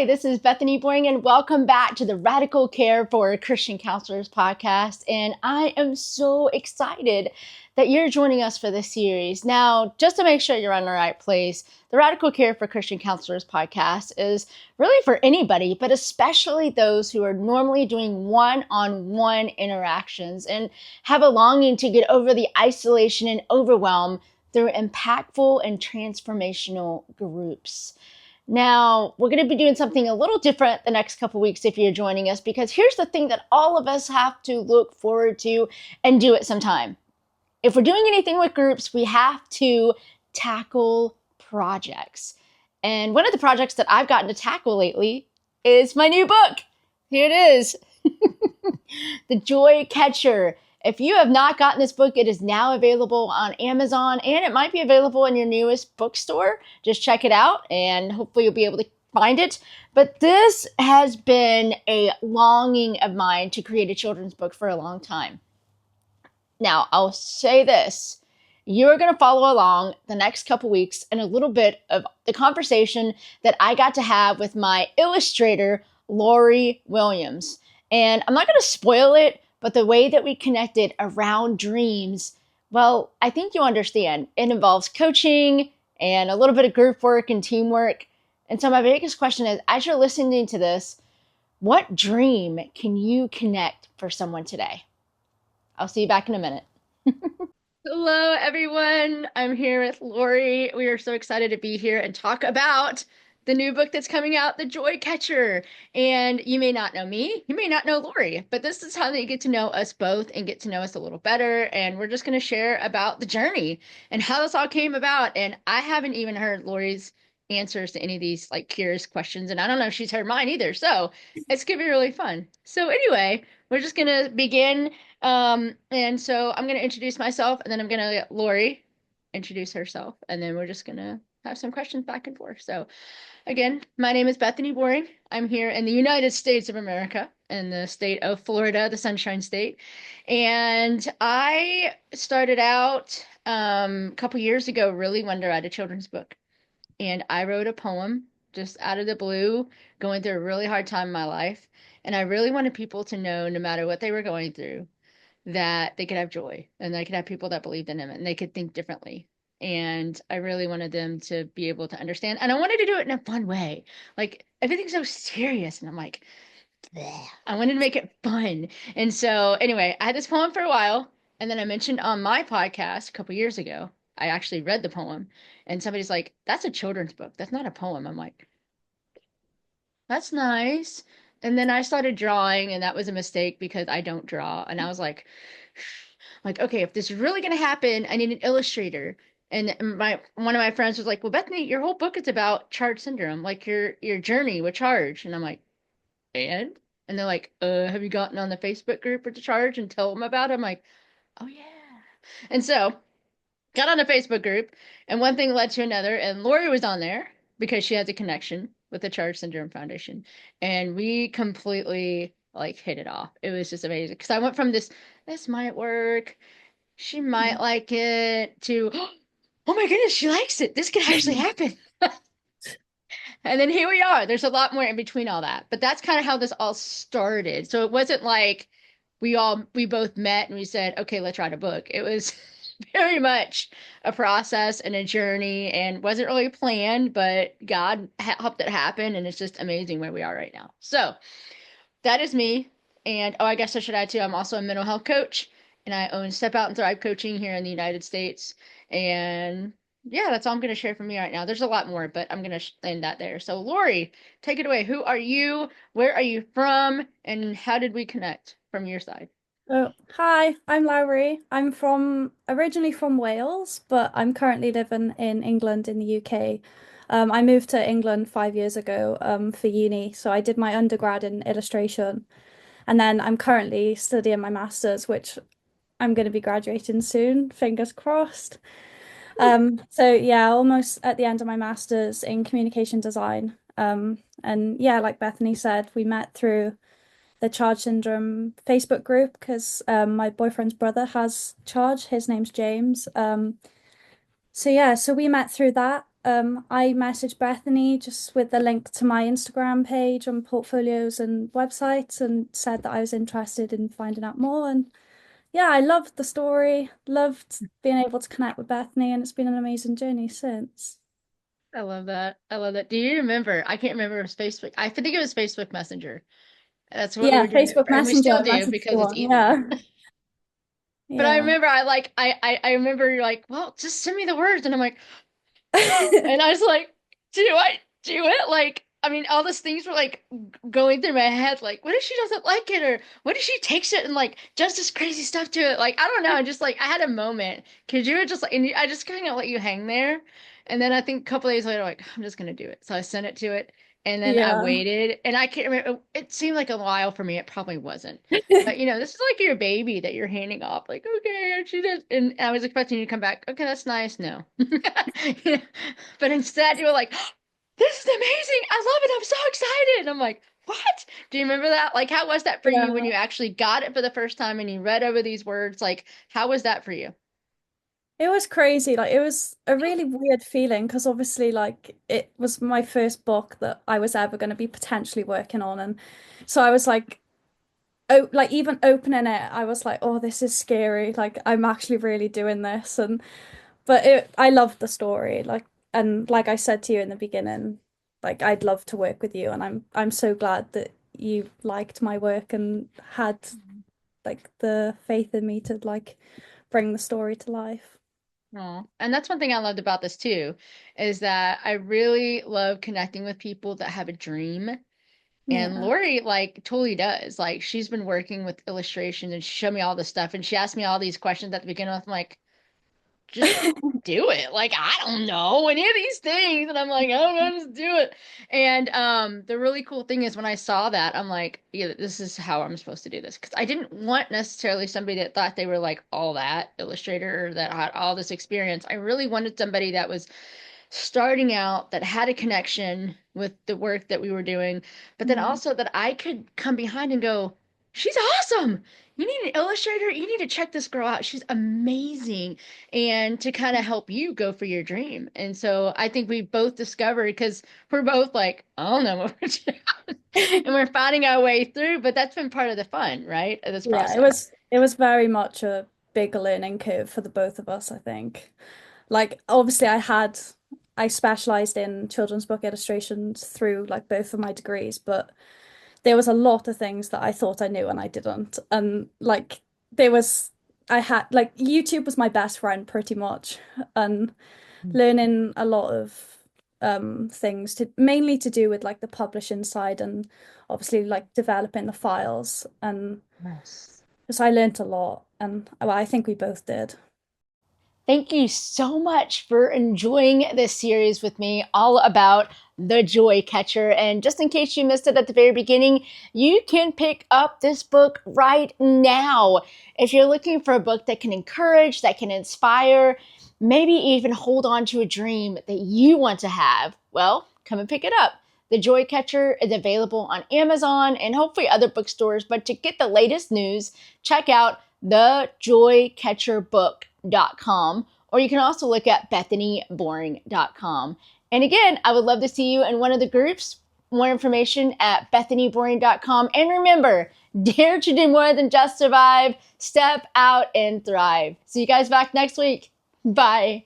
Hi, this is Bethany Boring, and welcome back to the Radical Care for Christian Counselors podcast. And I am so excited that you're joining us for this series. Now, just to make sure you're in the right place, the Radical Care for Christian Counselors podcast is really for anybody, but especially those who are normally doing one-on-one interactions and have a longing to get over the isolation and overwhelm through impactful and transformational groups. Now, we're going to be doing something a little different the next couple weeks if you're joining us, because here's the thing that all of us have to look forward to and do at some time. If we're doing anything with groups, we have to tackle projects. And one of the projects that I've gotten to tackle lately is my new book. Here it is. The Joy Catcher. If you have not gotten this book, it is now available on Amazon, and it might be available in your newest bookstore. Just check it out, and hopefully you'll be able to find it. But this has been a longing of mine to create a children's book for a long time. Now, I'll say this. You're going to follow along the next couple weeks in a little bit of the conversation that I got to have with my illustrator, Lowri Williams. And I'm not going to spoil it, but the way that we connected around dreams, well, I think you understand. It involves coaching and a little bit of group work and teamwork. And so my biggest question is, as you're listening to this, what dream can you connect for someone today? I'll see you back in a minute. Hello, everyone. I'm here with Lowri. We are so excited to be here and talk about the new book that's coming out, The Joy Catcher. And you may not know me, you may not know Lowri, but this is how they get to know us both and get to know us a little better. And we're just going to share about the journey and how this all came about. And I haven't even heard Lori's answers to any of these like curious questions. And I don't know if she's heard mine either. So it's going to be really fun. So anyway, we're just going to begin. And so I'm going to introduce myself, and then I'm going to let Lowri introduce herself. And then we're just going to have some questions back and forth. So again, my name is Bethany Boring. I'm here in the United States of America, in the state of Florida, the Sunshine State. And I started out a couple years ago really wanting to write a children's book. And I wrote a poem just out of the blue, going through a really hard time in my life. And I really wanted people to know, no matter what they were going through, that they could have joy and they could have people that believed in them and they could think differently. And I really wanted them to be able to understand. And I wanted to do it in a fun way. Like everything's so serious. And I'm like, bleh. I wanted to make it fun. And so anyway, I had this poem for a while. And then I mentioned on my podcast a couple years ago, I actually read the poem. And somebody's like, that's a children's book. That's not a poem. I'm like, that's nice. And then I started drawing, and that was a mistake because I don't draw. And I was like, okay, if this is really going to happen, I need an illustrator. And one of my friends was like, well, Bethany, your whole book is about charge syndrome, like your journey with charge. And I'm like, and they're like, have you gotten on the Facebook group with the charge and tell them about it? I'm like, oh yeah. And so got on a Facebook group, and one thing led to another, and Lori was on there because she has a connection with the Charge Syndrome Foundation, and we completely like hit it off. It was just amazing because I went from this might work, she might like it, to oh my goodness, she likes it. This could actually happen. And then here we are. There's a lot more in between all that, but that's kind of how this all started. So it wasn't like we both met and we said, okay, let's write a book. It was very much a process and a journey, and wasn't really planned, but God helped it happen. And it's just amazing where we are right now. So that is me. And I guess I should add too, I'm also a mental health coach, and I own Step Out and Thrive Coaching here in the United States. And yeah, that's all I'm going to share from me right now. There's a lot more, but I'm going to end that there. So Lowri, take it away. Who are you? Where are you from? And how did we connect from your side? Oh, hi, I'm Lowri. I'm originally from Wales, but I'm currently living in England in the UK. I moved to England 5 years ago for uni, so I did my undergrad in illustration, and then I'm currently studying my master's, which I'm going to be graduating soon, fingers crossed. So yeah, almost at the end of my master's in communication design. And yeah, like Bethany said, we met through the Charge Syndrome Facebook group because my boyfriend's brother has Charge. His name's James. So yeah, so we met through that. I messaged Bethany just with the link to my Instagram page on portfolios and websites and said that I was interested in finding out more. And yeah, I loved the story, loved being able to connect with Bethany, and it's been an amazing journey since. I love that. I love that. Do you remember? I can't remember if it was Facebook. I think it was Facebook Messenger. That's what we Yeah, were doing, Facebook and we Messenger, still I do messaged you because it's on. easy. Yeah. But I Yeah. remember I remember you're like, well, just send me the words, and I'm like, and I was like, do I do it? Like, I mean, all these things were like going through my head. Like, what if she doesn't like it? Or what if she takes it and like does this crazy stuff to it? Like, I don't know. I just like, I had a moment because you were just like, and I just kind of let you hang there. And then I think a couple days later, like, I'm just going to do it. So I sent it to it. And then I Yeah. waited. And I can't remember. It seemed like a while for me. It probably wasn't. But this is like your baby that you're handing off. Like, okay, and she does. And I was expecting you to come back. Okay, that's nice. No. You know? But instead, you were like, this is amazing. I love it. I'm so excited. And I'm like, what? Do you remember that? Like, how was that for you when Yeah. you actually got it for the first time and you read over these words? Like, how was that for you? It was crazy. Like it was a really weird feeling because obviously like it was my first book that I was ever going to be potentially working on. And so I was like, oh, like even opening it, I was like, oh, this is scary. Like I'm actually really doing this. And but I loved the story. Like and like I said to you in the beginning, like I'd love to work with you, and I'm so glad that you liked my work and had like the faith in me to like bring the story to life. Oh, and that's one thing I loved about this too, is that I really love connecting with people that have a dream. And Yeah. Lori, like, totally does. Like, she's been working with illustration and she showed me all this stuff and she asked me all these questions at the beginning. I'm like, just do it. Like, I don't know any of these things. And I'm like, I don't know, just do it. And the really cool thing is when I saw that, I'm like, yeah, this is how I'm supposed to do this. Because I didn't want necessarily somebody that thought they were like all that illustrator or that had all this experience. I really wanted somebody that was starting out, that had a connection with the work that we were doing, but then Mm. also that I could come behind and go, she's awesome. You need an illustrator. You need to check this girl out. She's amazing. And to kind of help you go for your dream. And so I think we both discovered because we're both like, I don't know what we're doing. And we're finding our way through, but that's been part of the fun, right? Of this Yeah, process. it was very much a big learning curve for the both of us, I think. Like obviously I specialized in children's book illustrations through like both of my degrees, but there was a lot of things that I thought I knew and I didn't. And like there was I had like YouTube was my best friend pretty much and learning a lot of things to mainly to do with like the publishing side and obviously like developing the files and Yes. because I learned a lot and well, I think we both did. Thank you so much for enjoying this series with me, all about the Joy Catcher. And just in case you missed it at the very beginning, you can pick up this book right now. If you're looking for a book that can encourage, that can inspire, maybe even hold on to a dream that you want to have, well, come and pick it up. The Joy Catcher is available on Amazon and hopefully other bookstores. But to get the latest news, check out thejoycatcherbook.com, or you can also look at bethanyboring.com. And again, I would love to see you in one of the groups. More information at bethanyboring.com. And remember, dare to do more than just survive. Step out and thrive. See you guys back next week. Bye.